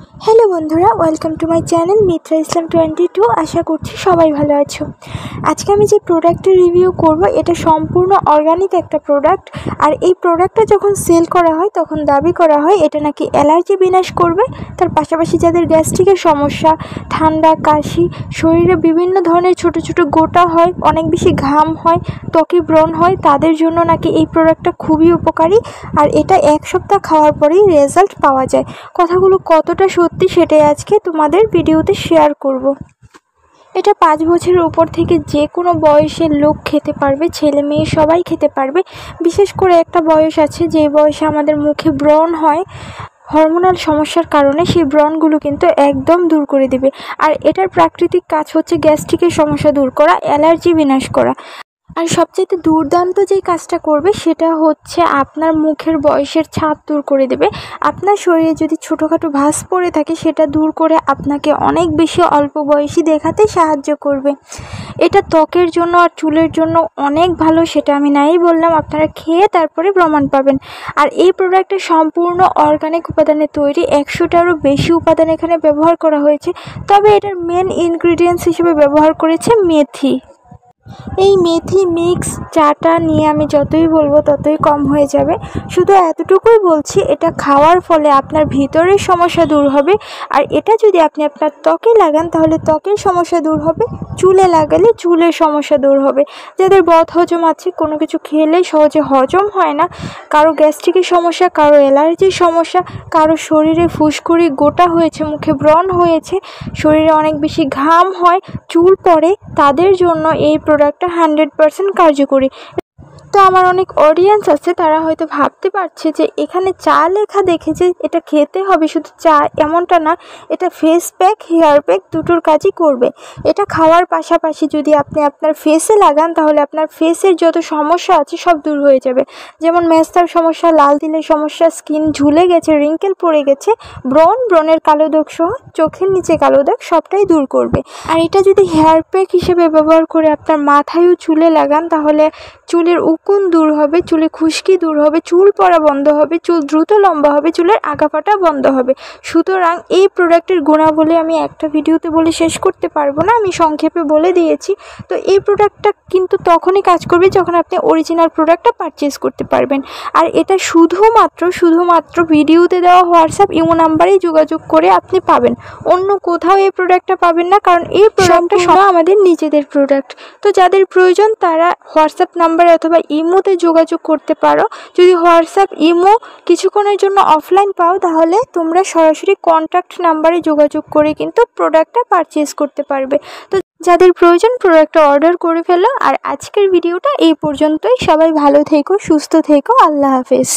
Hello বন্ধুরা, welcome to my channel Mitra Islam 22। আশা করছি সবাই ভালো আছো। আজকে আমি যে প্রোডাক্টের রিভিউ করব এটা সম্পূর্ণ অর্গানিক একটা প্রোডাক্ট। আর এই প্রোডাক্টটা যখন সেল করা হয় তখন দাবি করা হয় এটা নাকি অ্যালার্জি বিনাশ করবে। তার পাশাপাশি যাদের গ্যাস্ট্রিকের সমস্যা, ঠান্ডা, কাশি, শরীরে বিভিন্ন ধরনের ছোট ছোট গোটা হয়, অনেক বেশি ঘাম হয়, ত্বকে ব্রণ হয়, তাদের জন্য নাকি এই প্রোডাক্টটা খুবই উপকারী। আর এটা এক সপ্তাহ খাওয়ার পরেই রেজাল্ট পাওয়া যায়। কথাগুলো কতটা সত্যি সেটাই আজকে তোমাদের ভিডিওতে শেয়ার করব। এটা 5 বছরের উপর থেকে যে কোনো বয়সের লোক খেতে পারবে, ছেলে মেয়ে সবাই খেতে পারবে। বিশেষ করে একটা বয়স আছে যে বয়সে আমাদের মুখে ব্রণ হয়, হরমোনাল সমস্যার কারণে সেই ব্রণগুলো কিন্তু একদম দূর করে দেবে। আর এটার প্রাকৃতিক কাজ হচ্ছে গ্যাস্ট্রিকের সমস্যা দূর করা, অ্যালার্জি বিনাশ করা। আর সবচেয়ে দুর্দান্ত যেই কাজটা করবে সেটা হচ্ছে আপনার মুখের বয়সের ছাপ দূর করে দেবে। আপনার শরীরে যদি ছোটোখাটো ভাঁজ পড়ে থাকে সেটা দূর করে আপনাকে অনেক বেশি অল্প বয়সী দেখাতে সাহায্য করবে। এটা ত্বকের জন্য আর চুলের জন্য অনেক ভালো, সেটা আমি নাই বললাম, আপনারা খেয়ে তারপরে প্রমাণ পাবেন। আর এই প্রোডাক্টটা সম্পূর্ণ অর্গানিক উপাদানে তৈরি, 100টারও বেশি উপাদান এখানে ব্যবহার করা হয়েছে। তবে এটার মেন ইনগ্রিডিয়েন্টস হিসেবে ব্যবহার করেছে মেথি। এই মেথি মিক্স চাটা নিয়ে আমি যতই বলবো ততই কম হয়ে যাবে। শুধু এতটুকুই বলছি, এটা খাওয়ার ফলে আপনার ভিতরের সমস্যা দূর হবে। আর এটা যদি আপনি আপনার ত্বকে লাগান তাহলে ত্বকের সমস্যা দূর হবে, চুলে লাগালে চুলের সমস্যা দূর হবে। যাদের বদহজম আছে, কোনো কিছু খেলে সহজে হজম হয় না, কারো গ্যাস্ট্রিকের সমস্যা, কারো অ্যালার্জির সমস্যা, কারো শরীরে ফুসকুড়ি গোটা হয়েছে, মুখে ব্রণ হয়েছে, শরীরে অনেক বেশি ঘাম হয়, চুল পড়ে, তাদের জন্য এই প্রোডাক্টটা 100% কার্যকরী। তো আমার অনেক অডিয়েন্স আছে, তারা হয়তো ভাবতে পারছে যে এখানে চা লেখা দেখে যে এটা খেতে হবে, শুধু চা এমনটা না, এটা ফেস প্যাক, হেয়ার প্যাক দুটোর কাজই করবে। এটা খাওয়ার পাশাপাশি যদি আপনি আপনার ফেসে লাগান তাহলে আপনার ফেসের যত সমস্যা আছে সব দূর হয়ে যাবে। যেমন মেস্তার সমস্যা, লাল তিলের সমস্যা, স্কিন ঝুলে গেছে, রিঙ্কেল পড়ে গেছে, ব্রণের কালো দাগ সহ চোখের নিচে কালো দাগ সবটাই দূর করবে। আর এটা যদি হেয়ার প্যাক হিসেবে ব্যবহার করে আপনার মাথায় ও চুলে লাগান তাহলে চুলের উকুন দূর হবে, চুলে খুশকি দূর হবে, চুল পড়া বন্ধ হবে, চুল দ্রুত লম্বা হবে, চুলের আগাফাটা বন্ধ হবে। সুতরাং এই প্রোডাক্টের গুণাবলী আমি একটা ভিডিওতে বলে শেষ করতে পারবো না, আমি সংক্ষেপে বলে দিয়েছি। তো এই প্রোডাক্টটা কিন্তু তখনই কাজ করবে যখন আপনি অরিজিনাল প্রোডাক্টটা পারচেস করতে পারবেন। আর এটা শুধুমাত্র ভিডিওতে দেওয়া হোয়াটসঅ্যাপ ইমো নাম্বারেই যোগাযোগ করে আপনি পাবেন। অন্য কোথাও এই প্রোডাক্টটা পাবেন না, কারণ এই প্রোডাক্টটা সব আমাদের নিজেদের প্রোডাক্ট। তো যাদের প্রয়োজন তারা হোয়াটসঅ্যাপ নাম্বারে অথবা ইমোতে যোগাযোগ করতে পারো। যদি হোয়াটসঅ্যাপ ইমো কিছুক্ষণের জন্য অফলাইন পাও তাহলে তোমরা সরাসরি কন্ট্যাক্ট নাম্বারে যোগাযোগ করে কিন্তু প্রোডাক্টটা পারচেস করতে পারবে। তো যাদের প্রয়োজন প্রোডাক্টটা অর্ডার করে ফেলো। আর আজকের ভিডিওটা এই পর্যন্তই। সবাই ভালো থেকো, সুস্থ থেকো, আল্লাহ হাফেজ।